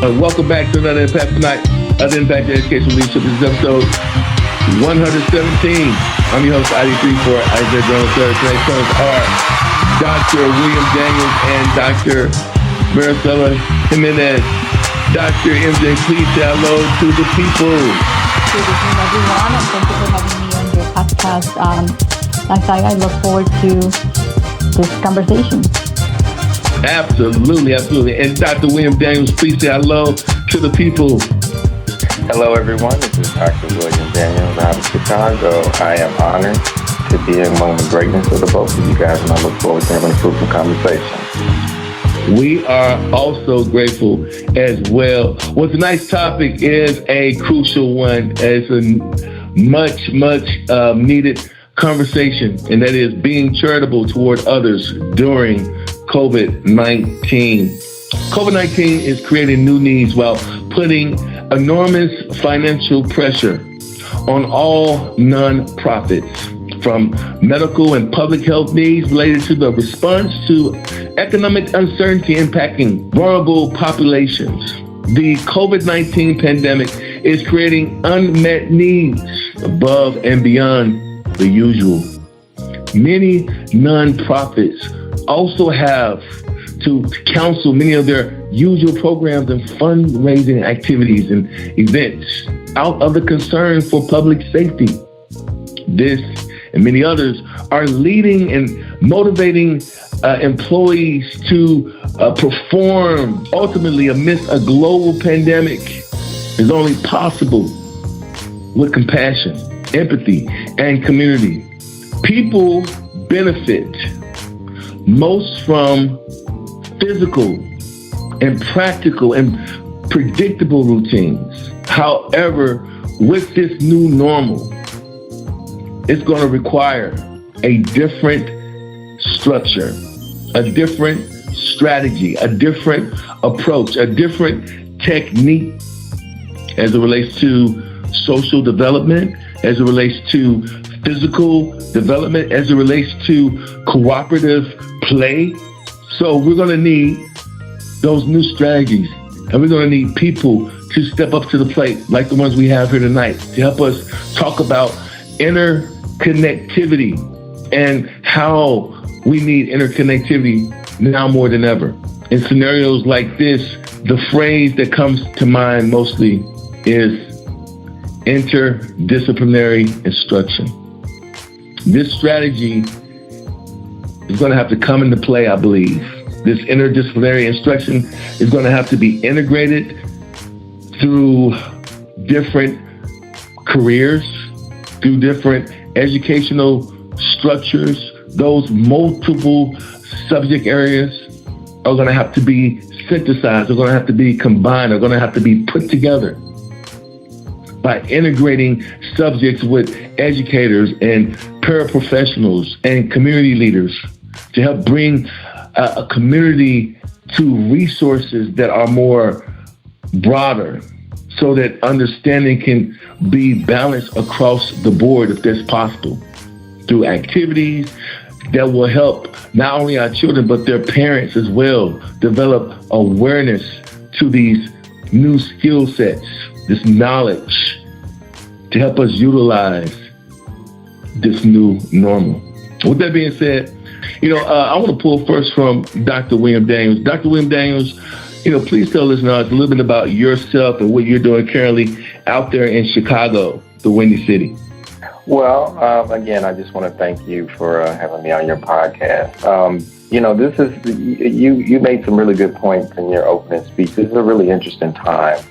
Welcome back to another Impact Tonight, other Impact Education Leadership. This is episode 117. I'm your host, ID3 for Isaiah Jones. Tonight's hosts are Dr. William Daniels and Dr. Marisela Jiminez. Dr. MJ, please say hello to the people. Good evening, everyone, and thank you for having me on your podcast. I look forward to this conversation. Absolutely. And Dr. William Daniels, please say hello to the people. Hello, everyone. This is Dr. William Daniels out of Chicago. I am honored to be among the greatness of the both of you guys, and I look forward to having a fruitful conversation. We are also grateful as well. Well, tonight's topic is a crucial one. It's a much needed conversation, and that is being charitable toward others during COVID-19. COVID-19 is creating new needs while putting enormous financial pressure on all nonprofits, from medical and public health needs related to the response to economic uncertainty impacting vulnerable populations. The COVID-19 pandemic is creating unmet needs above and beyond the usual. Many nonprofits also have to cancel many of their usual programs and fundraising activities and events out of the concern for public safety. This and many others are leading and motivating employees to perform ultimately amidst a global pandemic is only possible with compassion, empathy, and community. People benefit most from physical and practical and predictable routines. However, with this new normal, it's going to require a different structure, a different strategy, a different approach, a different technique as it relates to social development, as it relates to physical development, as it relates to cooperative play. So we're going to need those new strategies, and we're going to need people to step up to the plate like the ones we have here tonight to help us talk about interconnectivity and how we need interconnectivity now more than ever. In scenarios like this, the phrase that comes to mind mostly is interdisciplinary instruction. This strategy is going to have to come into play, I believe. This interdisciplinary instruction is going to have to be integrated through different careers, through different educational structures. Those multiple subject areas are going to have to be synthesized, are going to have to be combined, are going to have to be put together by integrating subjects with educators and paraprofessionals and community leaders to help bring a community to resources that are more broader so that understanding can be balanced across the board if that's possible, through activities that will help not only our children but their parents as well develop awareness to these new skill sets, this knowledge, to help us utilize this new normal. With that being said, I want to pull first from Dr. William Daniels. Dr. William Daniels, please tell listeners a little bit about yourself and what you're doing currently out there in Chicago, the Windy City. Well, again, I just want to thank you for having me on your podcast. This is, you made some really good points in your opening speech. This is a really interesting time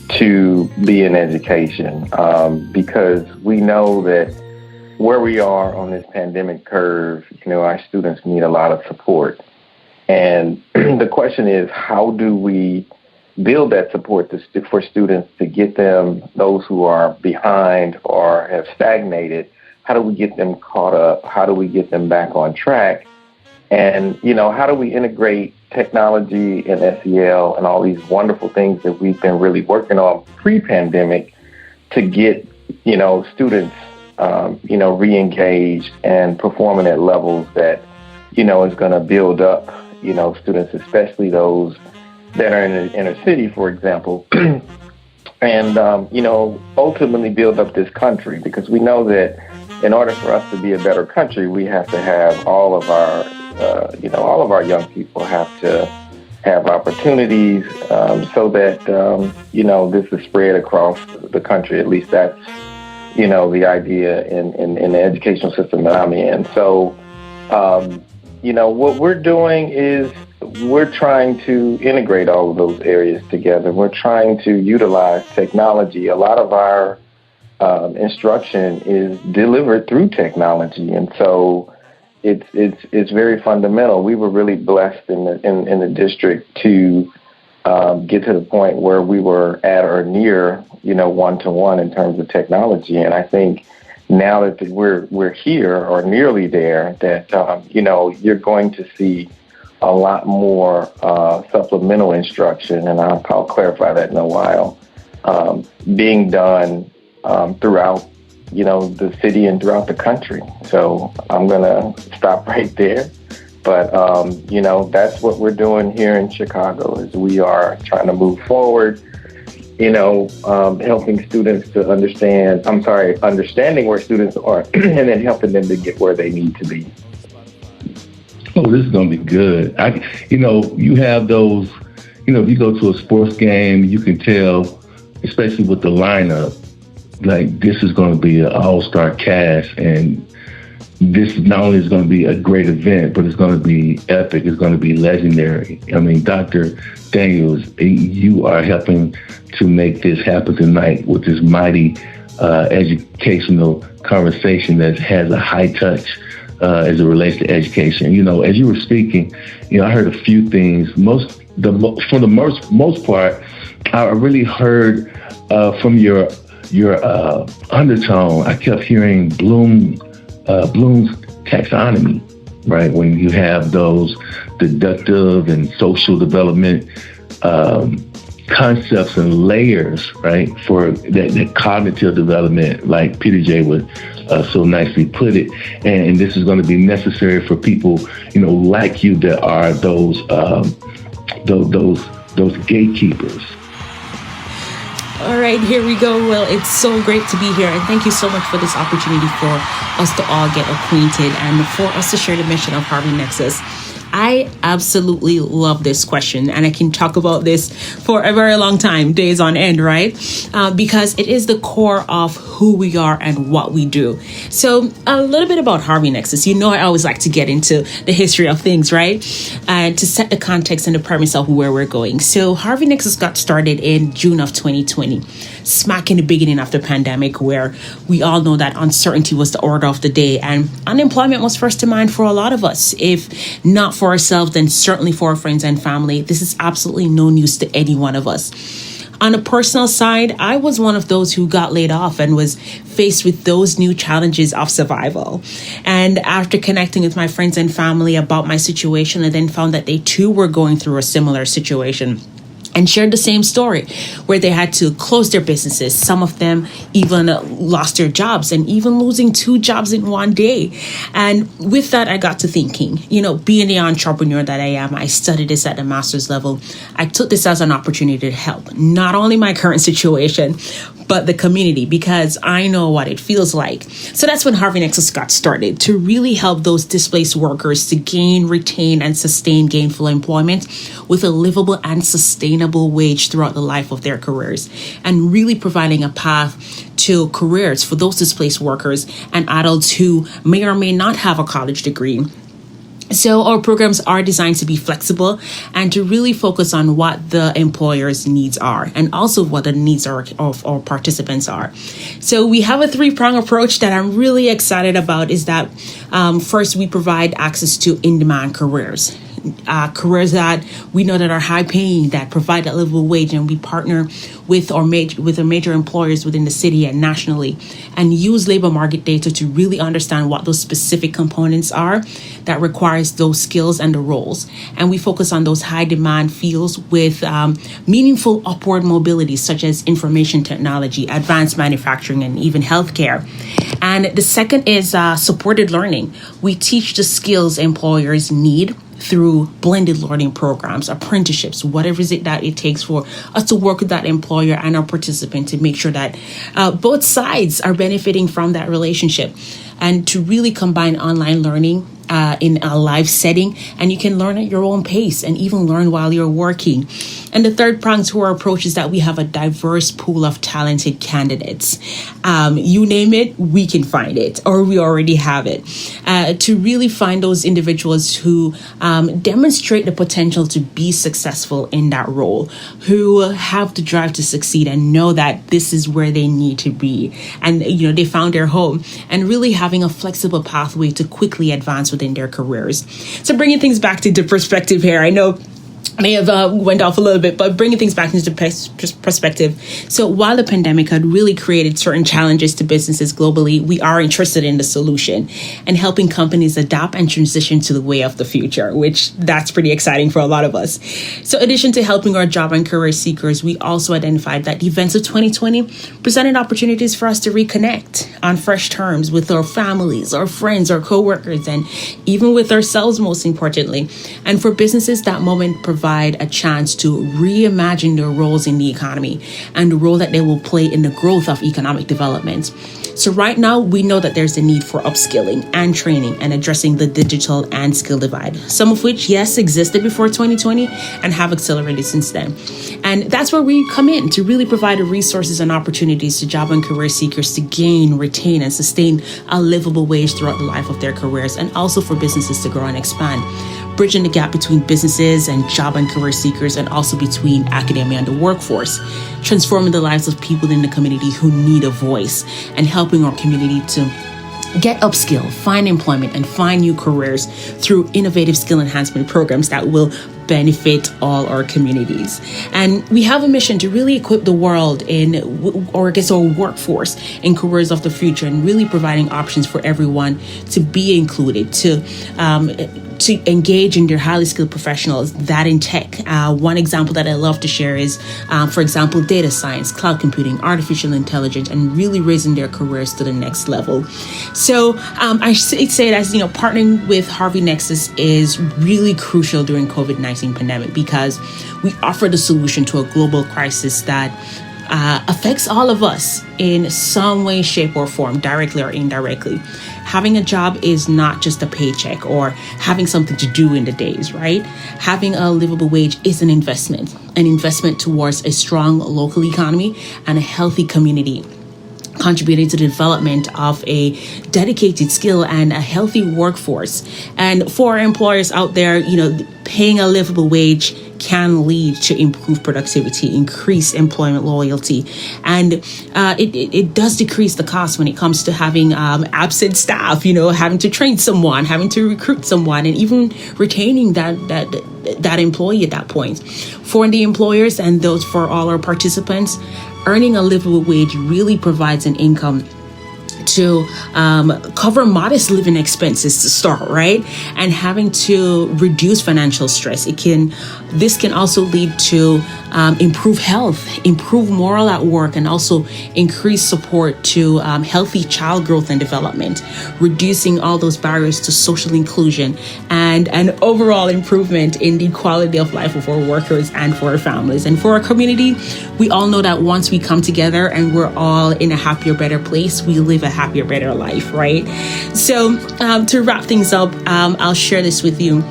to be in education because we know that where we are on this pandemic curve, our students need a lot of support. And the question is, how do we build that support for students to get them, those who are behind or have stagnated, how do we get them caught up? How do we get them back on track? And, how do we integrate technology and SEL and all these wonderful things that we've been really working on pre-pandemic to get, students, re-engaged and performing at levels that, is going to build up, students, especially those that are in the inner city, for example, and, ultimately build up this country, because we know that in order for us to be a better country, we have to have all of our young people have to have opportunities so that, this is spread across the country. At least that's, the idea in the educational system that I'm in. So, what we're doing is we're trying to integrate all of those areas together. We're trying to utilize technology. A lot of our instruction is delivered through technology, and so it's very fundamental. We were really blessed in the district to get to the point where we were at or near, 1-to-1 in terms of technology. And I think now that we're here or nearly there, that you're going to see a lot more supplemental instruction, and I'll clarify that in a while, being done throughout the city and throughout the country. So I'm going to stop right there. But, that's what we're doing here in Chicago, is we are trying to move forward, helping students to understanding where students are and then helping them to get where they need to be. Oh, this is going to be good. You have those, if you go to a sports game, you can tell, especially with the lineup, like this is going to be an all-star cast, and this not only is going to be a great event, but it's going to be epic. It's going to be legendary. I mean, Dr. Daniels, you are helping to make this happen tonight with this mighty educational conversation that has a high touch as it relates to education. As you were speaking, I heard a few things. For the most part, I really heard from your undertone. I kept hearing Bloom's taxonomy, right? When you have those deductive and social development concepts and layers, right, for that cognitive development, like Peter J. would so nicely put it. And this is going to be necessary for people, like you, that are those gatekeepers. All right, here we go. Well, it's so great to be here, and thank you so much for this opportunity for us to all get acquainted and for us to share the mission of Harvey Nexus. I absolutely love this question, and I can talk about this for a very long time, days on end, right? Because it is the core of who we are and what we do. So a little bit about Harvey Nexus. I always like to get into the history of things, right? To set the context and the premise of where we're going. So Harvey Nexus got started in June of 2020, smack in the beginning of the pandemic, where we all know that uncertainty was the order of the day, and unemployment was first in mind for a lot of us. If not for ourselves, then certainly for our friends and family. This is absolutely no news to any one of us. On a personal side, I was one of those who got laid off and was faced with those new challenges of survival. And after connecting with my friends and family about my situation, I then found that they too were going through a similar situation, and shared the same story, where they had to close their businesses. Some of them even lost their jobs, and even losing 2 jobs in one day. And with that, I got to thinking, being the entrepreneur that I am, I studied this at the master's level. I took this as an opportunity to help not only my current situation, but the community, because I know what it feels like. So that's when Harvey Nexus got started, to really help those displaced workers to gain, retain, and sustain gainful employment with a livable and sustainable wage throughout the life of their careers, and really providing a path to careers for those displaced workers and adults who may or may not have a college degree. So our programs are designed to be flexible and to really focus on what the employer's needs are, and also what the needs of our participants are. So we have a 3-prong approach that I'm really excited about. Is that first, we provide access to in-demand careers. Careers that we know that are high paying, that provide a livable wage, and we partner with our major employers within the city and nationally, and use labor market data to really understand what those specific components are that requires those skills and the roles. And we focus on those high demand fields with meaningful upward mobility, such as information technology, advanced manufacturing, and even healthcare. And the second is supported learning. We teach the skills employers need through blended learning programs, apprenticeships, whatever is it that it takes for us to work with that employer and our participant to make sure that both sides are benefiting from that relationship, and to really combine online learning in a live setting, and you can learn at your own pace and even learn while you're working. And the third prong to our approach is that we have a diverse pool of talented candidates. You name it, we can find it, or we already have it. To really find those individuals who demonstrate the potential to be successful in that role, who have the drive to succeed and know that this is where they need to be. And, they found their home, and really having a flexible pathway to quickly advance within their careers. So bringing things back to the perspective here, I know may have went off a little bit, but bringing things back into perspective. So while the pandemic had really created certain challenges to businesses globally, we are interested in the solution and helping companies adapt and transition to the way of the future, which that's pretty exciting for a lot of us. So in addition to helping our job and career seekers, we also identified that the events of 2020 presented opportunities for us to reconnect on fresh terms with our families, our friends, our coworkers, and even with ourselves, most importantly. And for businesses, that moment provide a chance to reimagine their roles in the economy and the role that they will play in the growth of economic development. So right now, we know that there's a need for upskilling and training and addressing the digital and skill divide, some of which, yes, existed before 2020 and have accelerated since then. And that's where we come in to really provide the resources and opportunities to job and career seekers to gain, retain, and sustain a livable wage throughout the life of their careers, and also for businesses to grow and expand, bridging the gap between businesses and job and career seekers, and also between academia and the workforce, transforming the lives of people in the community who need a voice, and helping our community to get upskill, find employment, and find new careers through innovative skill enhancement programs that will benefit all our communities. And we have a mission to really equip the world our workforce in careers of the future, and really providing options for everyone to be included, to engage in their highly skilled professionals that in tech. One example that I love to share is, for example, data science, cloud computing, artificial intelligence, and really raising their careers to the next level. So I say it as, partnering with Harvey Nexus is really crucial during COVID-19 pandemic, because we offer the solution to a global crisis that affects all of us in some way, shape, or form, directly or indirectly. Having a job is not just a paycheck or having something to do in the days, right? Having a livable wage is an investment towards a strong local economy and a healthy community, contributing to the development of a dedicated skill and a healthy workforce. And for our employers out there, paying a livable wage can lead to improved productivity, increase employment loyalty, and it does decrease the cost when it comes to having absent staff, having to train someone, having to recruit someone, and even retaining that employee at that point. For the employers and those for all our participants, earning a livable wage really provides an income to cover modest living expenses to start, right? And having to reduce financial stress. This can also lead to improve health, improve morale at work, and also increase support to healthy child growth and development, reducing all those barriers to social inclusion and an overall improvement in the quality of life of our workers and for our families. And for our community, we all know that once we come together and we're all in a happier, better place, we live a happier, better life, right? So to wrap things up, I'll share this with you,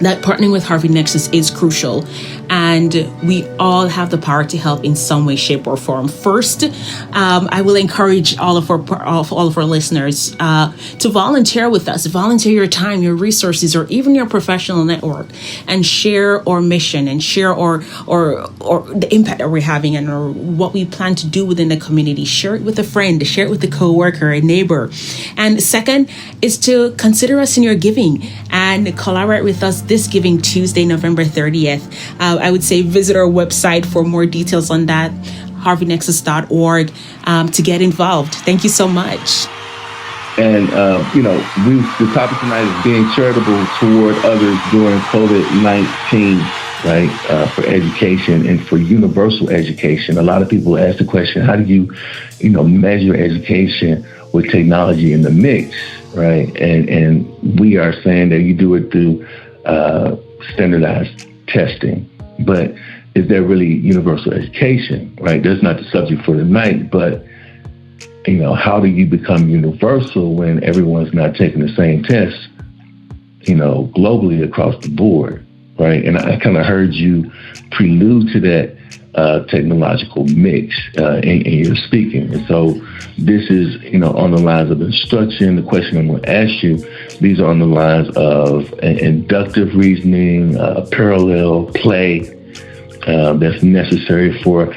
that partnering with Harvey Nexus is crucial, and we all have the power to help in some way, shape, or form. First, I will encourage all of our listeners to volunteer with us. Volunteer your time, your resources, or even your professional network, and share our mission and share or the impact that we're having and or what we plan to do within the community. Share it with a friend, share it with a coworker, a neighbor. And second is to consider us in your giving and collaborate with us this Giving Tuesday, November 30th. I would say visit our website for more details on that, harveynexus.org, to get involved. Thank you so much. And, the topic tonight is being charitable toward others during COVID-19, right, for education and for universal education. A lot of people ask the question, how do you, measure education with technology in the mix, right? And we are saying that you do it through standardized testing, but is there really universal education, right? That's not the subject for tonight, but how do you become universal when everyone's not taking the same test, globally across the board, right? And I kind of heard you prelude to that technological mix in your speaking. And so this is, on the lines of instruction. The question I'm going to ask you, these are on the lines of inductive reasoning, parallel play that's necessary for,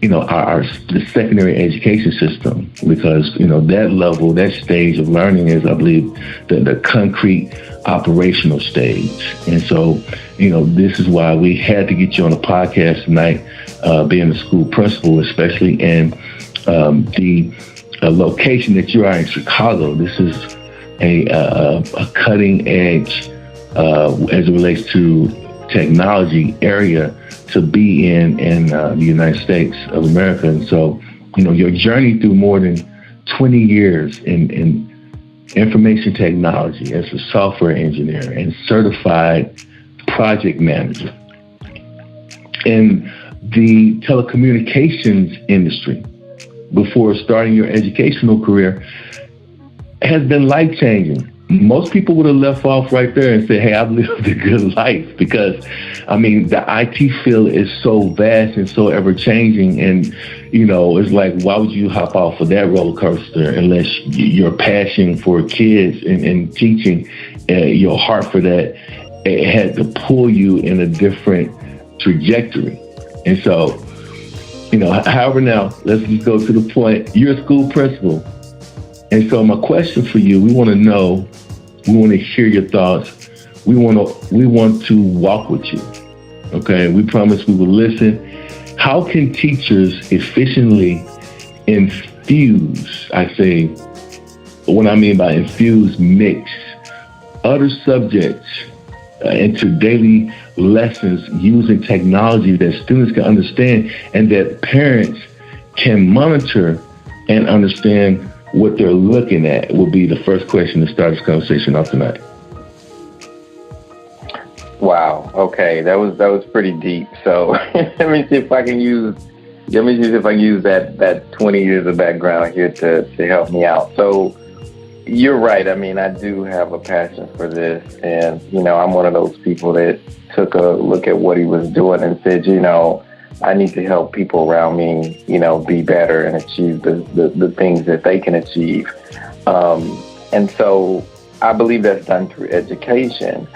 the secondary education system, because, that level, that stage of learning is, I believe, the concrete operational stage. And so, this is why we had to get you on the podcast tonight, being a school principal, especially in the location that you are in Chicago. This is a cutting edge as it relates to technology area to be in the United States of America. And so, your journey through more than 20 years in information technology as a software engineer and certified project manager in the telecommunications industry before starting your educational career has been life-changing. Most people would have left off right there and said, hey, I've lived a good life, because, the IT field is so vast and so ever-changing. And, it's like, why would you hop off of that roller coaster unless your passion for kids and teaching, your heart for that, it had to pull you in a different trajectory. And so, however, now let's just go to the point. You're a school principal. And so my question for you, we want to know, we want to hear your thoughts. We want to walk with you. Okay. We promise we will listen. How can teachers efficiently infuse, what I mean by infuse, mix other subjects into daily lessons using technology that students can understand and that parents can monitor and understand what they're looking at? Will be the first question to start this conversation off tonight. Wow. Okay, that was pretty deep. So let me see if I can use that 20 years of background here to help me out. So you're right. I do have a passion for this, and I'm one of those people that took a look at what he was doing and said, I need to help people around me, be better and achieve the things that they can achieve. And so I believe that's done through education.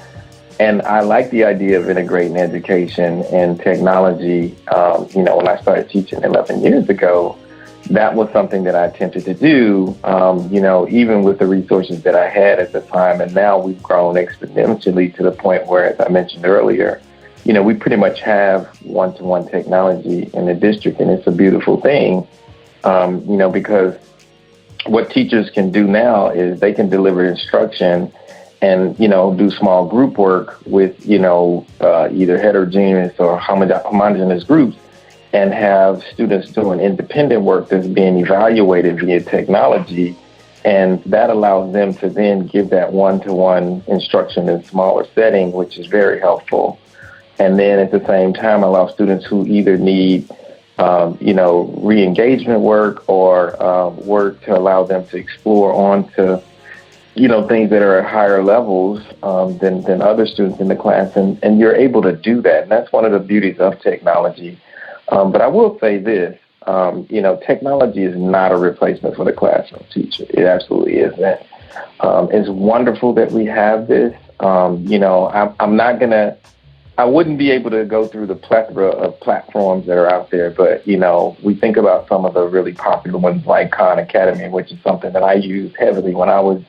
And I like the idea of integrating education and technology. When I started teaching 11 years ago, that was something that I attempted to do, even with the resources that I had at the time. And now we've grown exponentially to the point where, as I mentioned earlier, we pretty much have one-to-one technology in the district, and it's a beautiful thing, because what teachers can do now is they can deliver instruction and, do small group work with, either heterogeneous or homogeneous groups, and have students doing independent work that's being evaluated via technology. And that allows them to then give that one-to-one instruction in a smaller setting, which is very helpful. And then at the same time, allow students who either need, re-engagement work or work to allow them to explore onto, things that are at higher levels than other students in the class. And you're able to do that. And that's one of the beauties of technology. But I will say this, technology is not a replacement for the classroom teacher. It absolutely isn't. It's wonderful that we have this. I wouldn't be able to go through the plethora of platforms that are out there, but, we think about some of the really popular ones like Khan Academy, which is something that I used heavily when I was,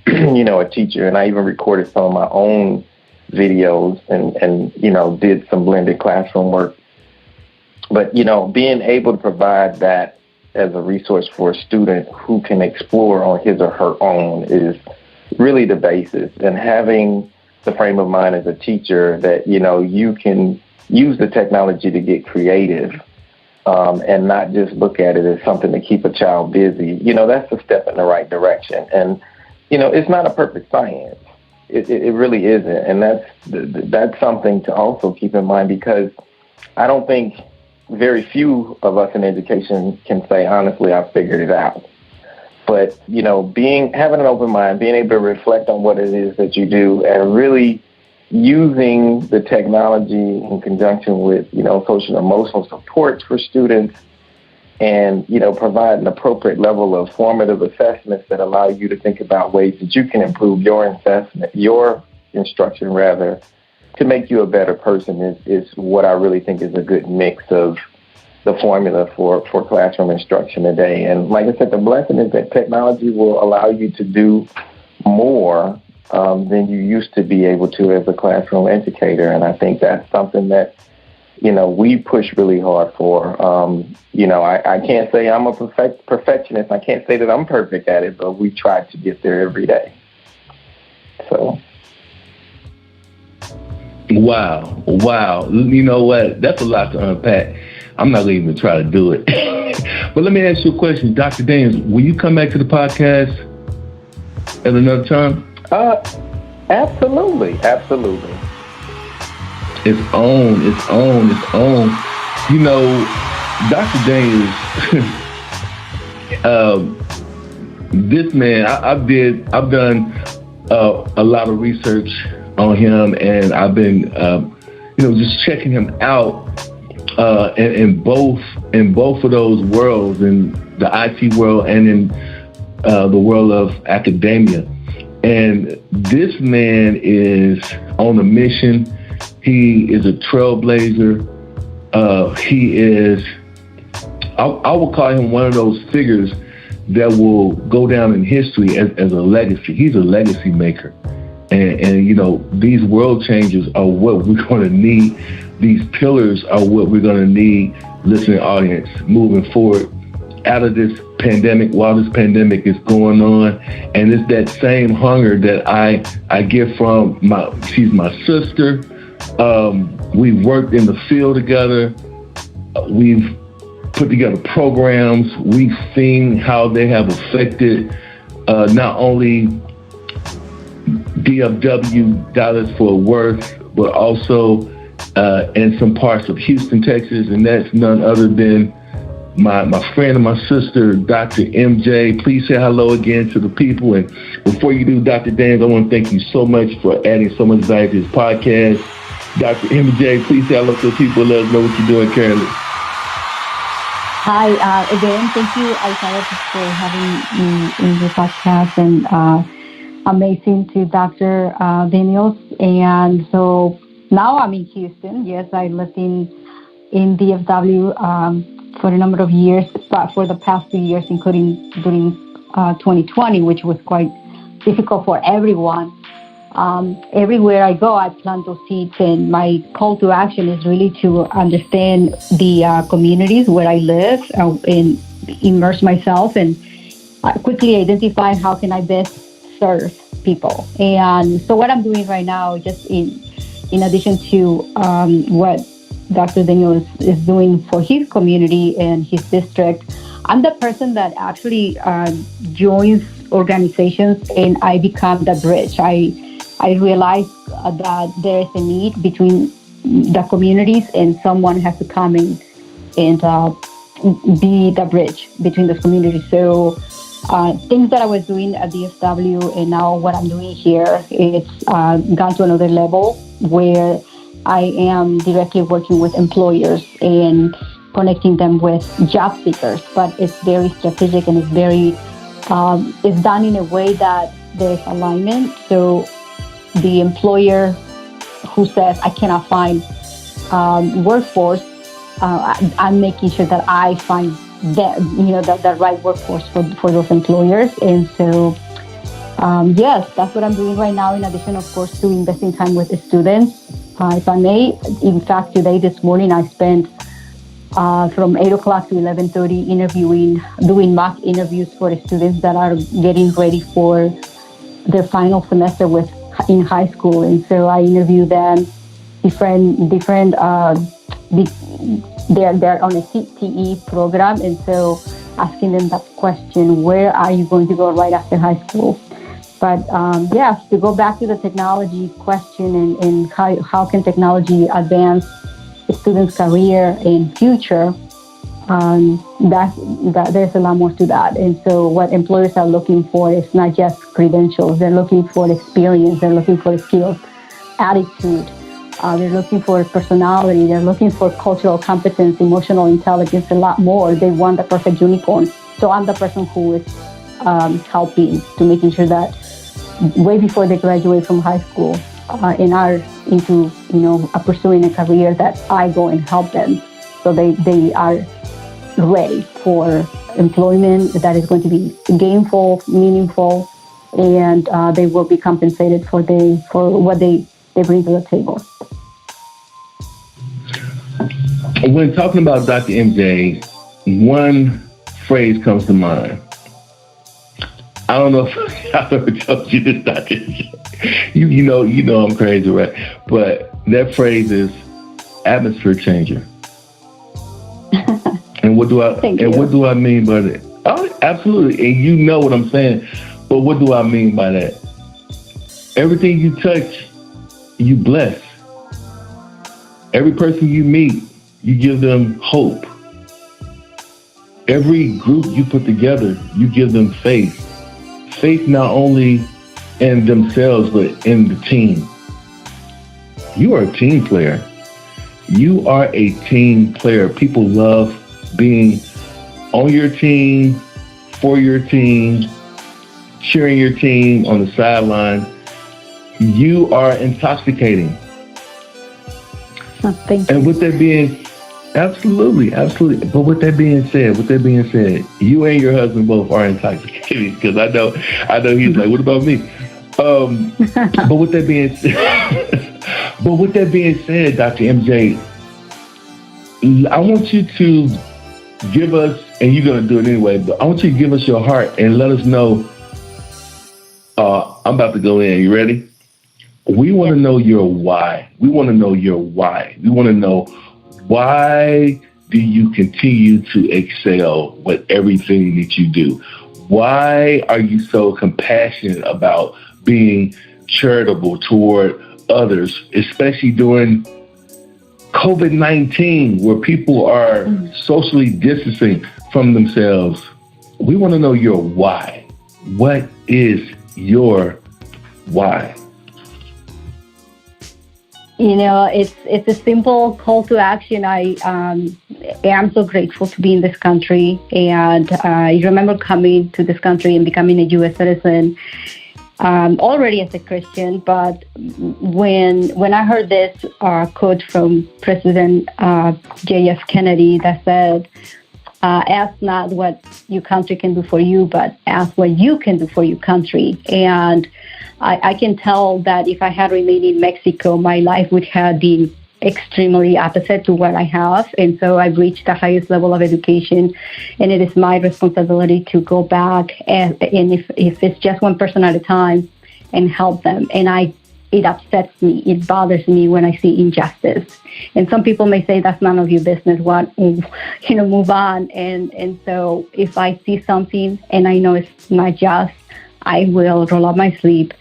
a teacher, and I even recorded some of my own videos and did some blended classroom work. But, being able to provide that as a resource for a student who can explore on his or her own is really the basis. And having the frame of mind as a teacher that, you can use the technology to get creative and not just look at it as something to keep a child busy, that's a step in the right direction. And, it's not a perfect science. it really isn't. And that's something to also keep in mind, because I don't think very few of us in education can say, honestly, I figured it out. But, having an open mind, being able to reflect on what it is that you do, and really using the technology in conjunction with, social and emotional supports for students, and, provide an appropriate level of formative assessments that allow you to think about ways that you can improve your instruction rather, to make you a better person is what I really think is a good mix of the formula for classroom instruction today. And like I said, the blessing is that technology will allow you to do more than you used to be able to as a classroom educator. And I think that's something that, we push really hard for. I can't say I'm a perfectionist. I can't say that I'm perfect at it, but we try to get there every day. So. Wow. You know what? That's a lot to unpack. I'm not going to even try to do it. But let me ask you a question. Dr. Daniels, will you come back to the podcast at another time? Absolutely. It's on. Dr. Daniels, this man, I've done a lot of research on him, and I've been, just checking him out in both of those worlds, in the IT world and in the world of academia. And this man is on a mission. He is a trailblazer. He is, I would call him one of those figures that will go down in history as a legacy. He's a legacy maker. And these world changers are what we're going to need. These pillars are what we're going to need, listening audience, moving forward out of this pandemic, while this pandemic is going on. And it's that same hunger that I get from she's my sister. We've worked in the field together. We've put together programs. We've seen how they have affected not only DFW, Dallas Fort Worth, but also in some parts of Houston, Texas. And that's none other than my friend and my sister, Dr. MJ. Please say hello again to the people. And before you do, Dr. Daniels, I want to thank you so much for adding so much value to this podcast. Dr. MJ, please say hello to the people. Let us know what you're doing currently. Hi, again, thank you, Isaiah, for having me in your podcast, and amazing to Dr. Daniels. And so now I'm in Houston. Yes, I lived in DFW for a number of years, but for the past 2 years, including during 2020, which was quite difficult for everyone. Everywhere I go, I plant those seeds, and my call to action is really to understand the communities where I live and immerse myself and quickly identify how can I best serve people. And so what I'm doing right now, just in addition to what Dr. Daniel is doing for his community and his district, I'm the person that actually joins organizations, and I become the bridge. I realize that there is a need between the communities, and someone has to come in and be the bridge between those communities. So things that I was doing at DFW and now what I'm doing here, it's gone to another level where I am directly working with employers and connecting them with job seekers. But it's very strategic, and it's done in a way that there's alignment. So the employer who says, I cannot find workforce, I'm making sure that I find the right workforce for those employers. And so, yes, that's what I'm doing right now, in addition, of course, to investing time with the students. If I may, in fact, this morning, I spent from 8 o'clock to 11:30 doing mock interviews for the students that are getting ready for their final semester in high school. And so I interview them, they're on a CTE program, and so asking them that question, where are you going to go right after high school? But yes, to go back to the technology question and how can technology advance students' career and future, there's a lot more to that. And so what employers are looking for is not just credentials. They're looking for experience. They're looking for skills, attitude. They're looking for personality. They're looking for cultural competence, emotional intelligence, a lot more. They want the perfect unicorn. So I'm the person who is helping to making sure that way before they graduate from high school and are into, pursuing a career, that I go and help them so they are ready for employment that is going to be gainful, meaningful, and they will be compensated for what they bring to the table. When talking about Dr. MJ, one phrase comes to mind. I don't know if I've ever told you this, Dr. MJ. You know I'm crazy, right? But that phrase is atmosphere changer. And what do I mean by that? Oh, absolutely. And you know what I'm saying. But what do I mean by that? Everything you touch, you bless. Every person you meet, you give them hope. Every group you put together, you give them faith. Faith not only in themselves, but in the team. You are a team player. You are a team player. People love being on your team, for your team, cheering your team on the sideline. You are intoxicating. Thank you. And with that being, absolutely. But with that being said, you and your husband both are intoxicating, because I know he's like, what about me? But with that being said, Dr. MJ, I want you to give us, and you're going to do it anyway, but I want you to give us your heart and let us know. I'm about to go in. You ready? We want to know your why. We want to know why do you continue to excel with everything that you do? Why are you so compassionate about being charitable toward others, especially during COVID-19, where people are socially distancing from themselves? We want to know your why. What is your why? It's a simple call to action. I am so grateful to be in this country, and I remember coming to this country and becoming a U.S. citizen already as a Christian. But when I heard this quote from President J.F. Kennedy that said, ask not what your country can do for you, but ask what you can do for your country. And I can tell that if I had remained in Mexico, my life would have been extremely opposite to what I have. And so I've reached the highest level of education, and it is my responsibility to go back and if it's just one person at a time, and help them. And it upsets me. It bothers me when I see injustice. And some people may say that's none of your business. Move on. And so if I see something and I know it's not just, I will roll up my sleeves,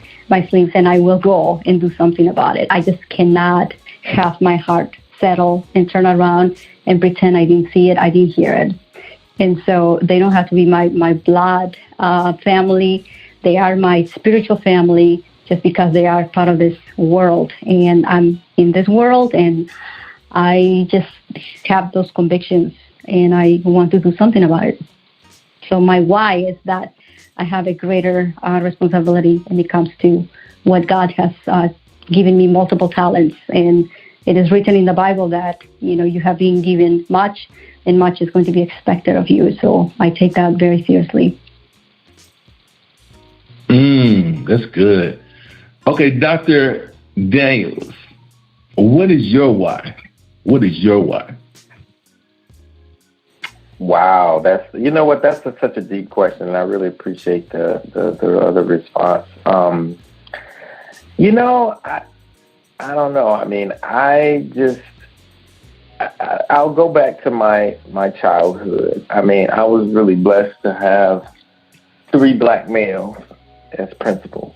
and I will go and do something about it. I just cannot have my heart settle and turn around and pretend I didn't see it, I didn't hear it. And so they don't have to be my blood family. They are my spiritual family, just because they are part of this world. And I'm in this world, and I just have those convictions, and I want to do something about it. So my why is that I have a greater responsibility when it comes to what God has given me, multiple talents. And it is written in the Bible that, you have been given much, and much is going to be expected of you. So I take that very seriously. That's good. Okay, Dr. Daniels, what is your why? Wow, that's such a deep question, and I really appreciate the response. I don't know. I mean, I'll go back to my childhood. I mean, I was really blessed to have 3 black males as principals.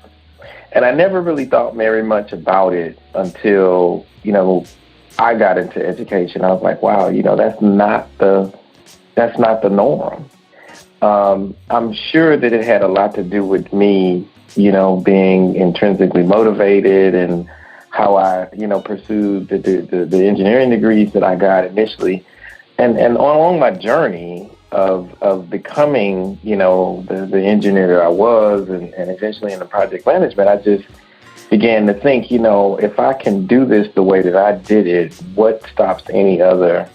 And I never really thought very much about it until, I got into education. I was like, wow, that's not the norm. I'm sure that it had a lot to do with me, being intrinsically motivated and how I, pursued the engineering degrees that I got initially. And along my journey of becoming, the engineer that I was and eventually into project management, I just began to think, if I can do this the way that I did it, what stops any other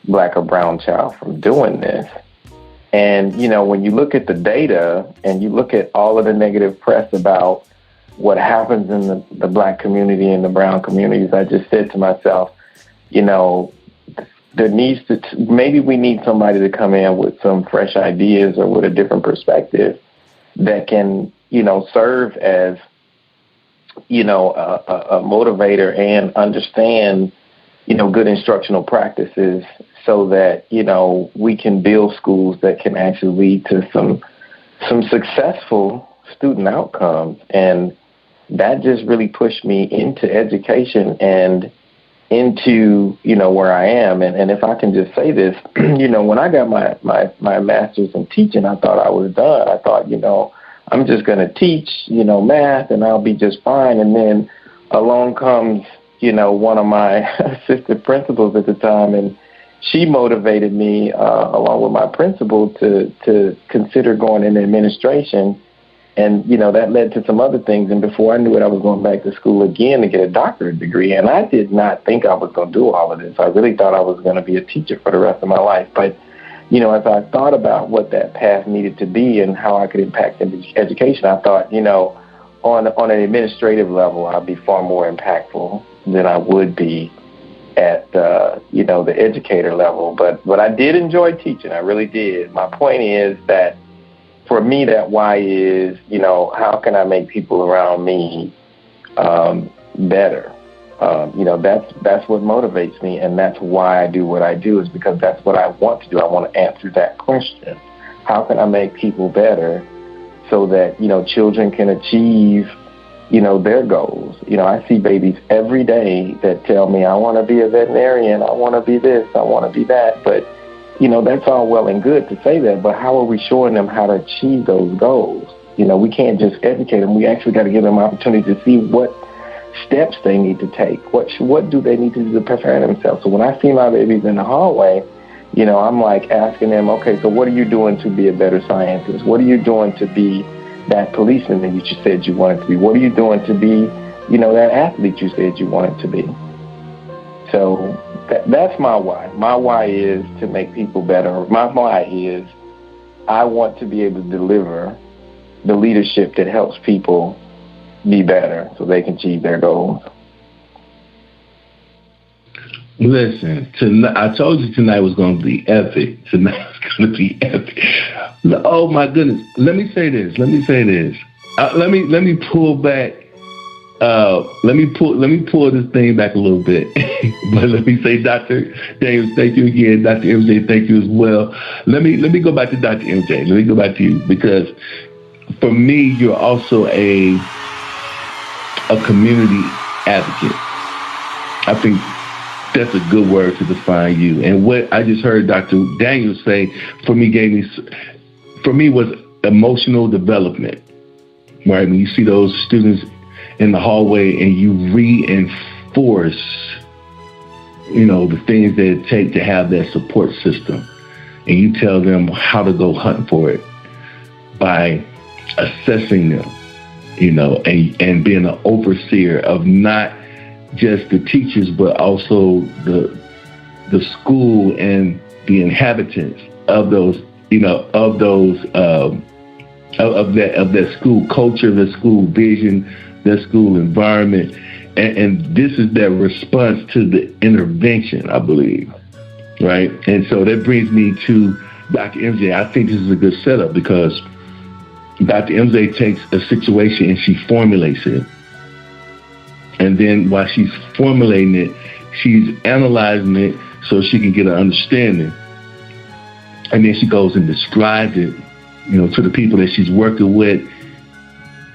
Black or brown child from doing this? And, when you look at the data and you look at all of the negative press about what happens in the Black community and the brown communities, I just said to myself, maybe we need somebody to come in with some fresh ideas or with a different perspective that can, serve as, a motivator and understand, good instructional practices so that, we can build schools that can actually lead to some successful student outcomes. And that just really pushed me into education and into, where I am. And if I can just say this, when I got my master's in teaching, I thought I was done. I thought, I'm just going to teach, math and I'll be just fine. And then along comes, one of my assistant principals at the time, and she motivated me, along with my principal, to consider going into administration. And, that led to some other things. And before I knew it, I was going back to school again to get a doctorate degree. And I did not think I was going to do all of this. I really thought I was going to be a teacher for the rest of my life. But, as I thought about what that path needed to be and how I could impact education, I thought, on an administrative level, I'd be far more impactful than I would be at, the educator level. But I did enjoy teaching. I really did. My point is that for me, that why is, how can I make people around me better? That's what motivates me, and that's why I do what I do, is because that's what I want to do. I want to answer that question. How can I make people better so that, children can achieve, their goals? I see babies every day that tell me, I want to be a veterinarian, I want to be this, I want to be that. But that's all well and good to say that, but how are we showing them how to achieve those goals? We can't just educate them. We actually got to give them an opportunity to see what steps they need to take. What do they need to do to prepare themselves? So when I see my babies in the hallway, I'm like asking them, okay, so what are you doing to be a better scientist? What are you doing to be that policeman that you said you wanted to be? What are you doing to be, that athlete you said you wanted to be? So that's my why. My why is to make people better. My why is I want to be able to deliver the leadership that helps people be better so they can achieve their goals. Listen, I told you tonight was going to be epic. Tonight was going to be epic. Oh my goodness! Let me say this. Let me pull back. Let me pull this thing back a little bit. But let me say, Dr. Daniels, thank you again. Dr. MJ, thank you as well. Let me go back to Dr. MJ. Let me go back to you, because for me, you're also a community advocate. I think that's a good word to define you. And what I just heard Dr. Daniels say for me was emotional development. Right? When you see those students in the hallway and you reinforce, the things that it take to have that support system, and you tell them how to go hunt for it by assessing them, and being an overseer of not just the teachers, but also the school and the inhabitants of those, of that school culture, the school vision, the school environment. And this is their response to the intervention, I believe. Right. And so that brings me to Dr. MJ. I think this is a good setup, because Dr. MJ takes a situation and she formulates it. And then while she's formulating it, she's analyzing it so she can get an understanding. And then she goes and describes it, to the people that she's working with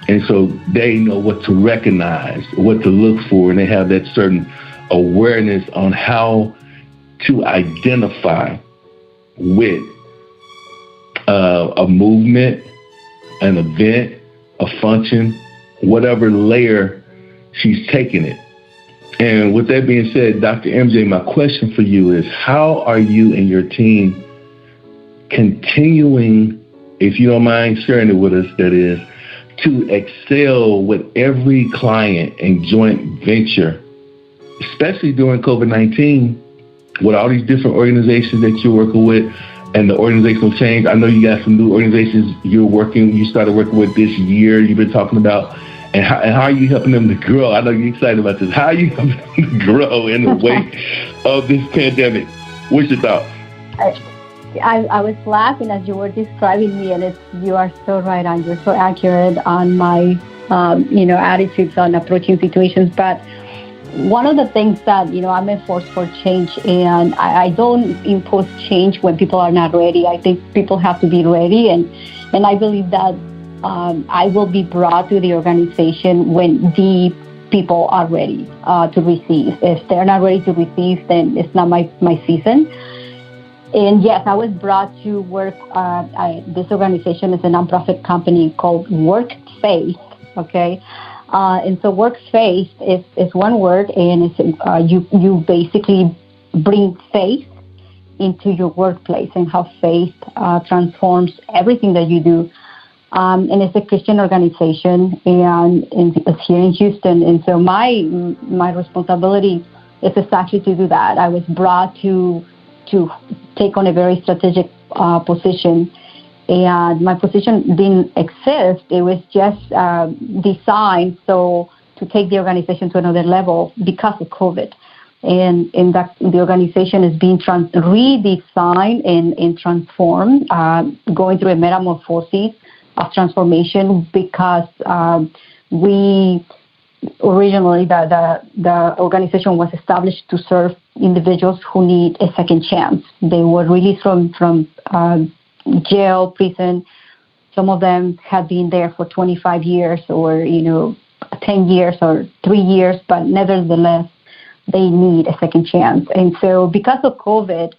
And so they know what to recognize, what to look for, and they have that certain awareness on how to identify with a movement, an event, a function, whatever layer she's taking it. And with that being said, Dr. MJ, my question for you is, how are you and your team continuing, if you don't mind sharing it with us, that is, to excel with every client and joint venture, especially during COVID-19, with all these different organizations that you're working with and the organizational change? I know you got some new organizations you started working with this year, you've been talking about, and how are you helping them to grow? I know you're excited about this. How are you helping them to grow in the wake of this pandemic? What's your thoughts? I was laughing as you were describing me, and you are so right, and you're so accurate on my, attitudes on approaching situations. But one of the things that, I'm a force for change, and I don't impose change when people are not ready. I think people have to be ready, and I believe that I will be brought to the organization when the people are ready to receive. If they're not ready to receive, then it's not my season. And yes, I was brought to work. This organization is a nonprofit company called Workfaith. Okay, and so Workfaith is one word, and it's you basically bring faith into your workplace and how faith transforms everything that you do. And it's a Christian organization, and it's here in Houston. And so my responsibility is exactly to do that. I was brought to take on a very strategic position, and my position didn't exist. It was just designed so to take the organization to another level because of COVID. And that the organization is being redesigned and transformed, going through a metamorphosis of transformation, because we originally the organization was established to serve individuals who need a second chance. They were released from jail, prison. Some of them had been there for 25 years or 10 years or 3 years, but nevertheless they need a second chance. And so because of COVID,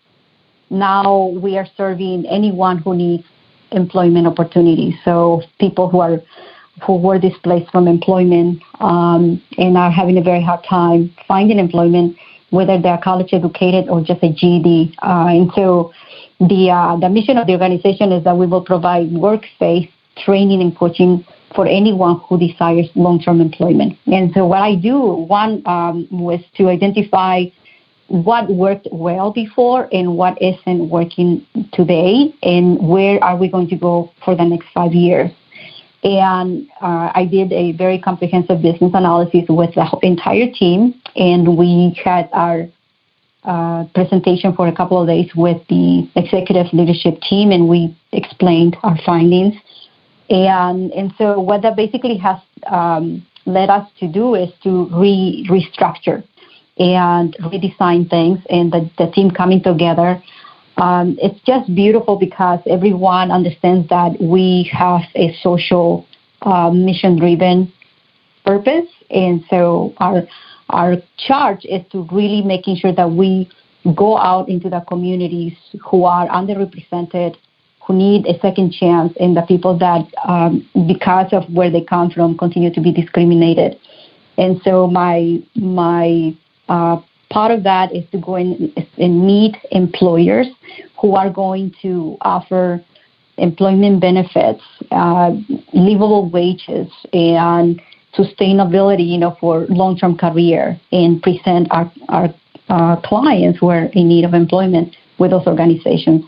now we are serving anyone who needs employment opportunities. So people who were displaced from employment and are having a very hard time finding employment, whether they're college educated or just a GED. And so the mission of the organization is that we will provide workspace training and coaching for anyone who desires long-term employment. And so what I do, one was to identify what worked well before and what isn't working today, and where are we going to go for the next 5 years. And I did a very comprehensive business analysis with the entire team, and we had our presentation for a couple of days with the executive leadership team, and we explained our findings. And so what that basically has led us to do is to restructure and redesign things, and the team coming together. It's just beautiful because everyone understands that we have a social, mission-driven purpose, and so our charge is to really making sure that we go out into the communities who are underrepresented, who need a second chance, and the people that, because of where they come from, continue to be discriminated. And so my part of that is to go in and meet employers who are going to offer employment benefits, livable wages, and sustainability, for long-term career, and present our clients who are in need of employment with those organizations.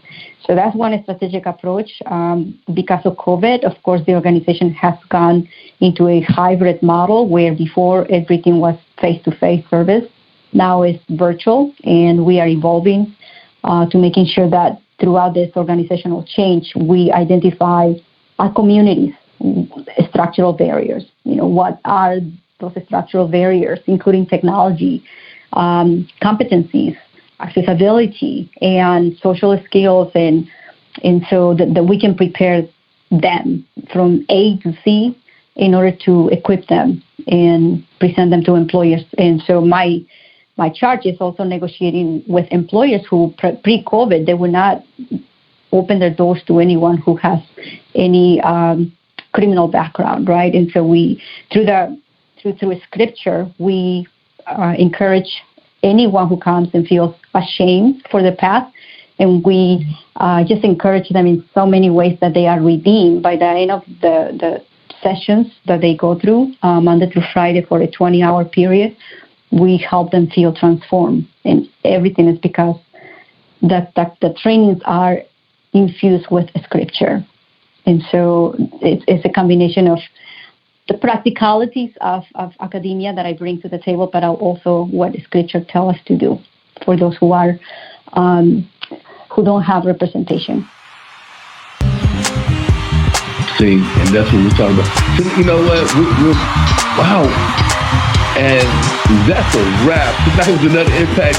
So that's one strategic approach. Because of COVID, of course, the organization has gone into a hybrid model where before everything was face-to-face service. Now it's virtual, and we are evolving to making sure that throughout this organizational change, we identify our communities' structural barriers. What are those structural barriers, including technology, competencies, accessibility, and social skills, and so that we can prepare them from A to Z in order to equip them and present them to employers. And so my charge is also negotiating with employers who pre-COVID, they would not open their doors to anyone who has any criminal background, right? And so we, through scripture, we encourage anyone who comes and feels ashamed for the past, and we just encourage them in so many ways that they are redeemed by the end of the sessions that they go through, Monday through Friday for a 20-hour period. We help them feel transformed, and everything is because the trainings are infused with scripture. And so it's a combination of the practicalities of academia that I bring to the table, but also what scripture tells us to do for those who are who don't have representation. See, and that's what we're talking about. So, you know what? Wow. And that's a wrap. That was another Impact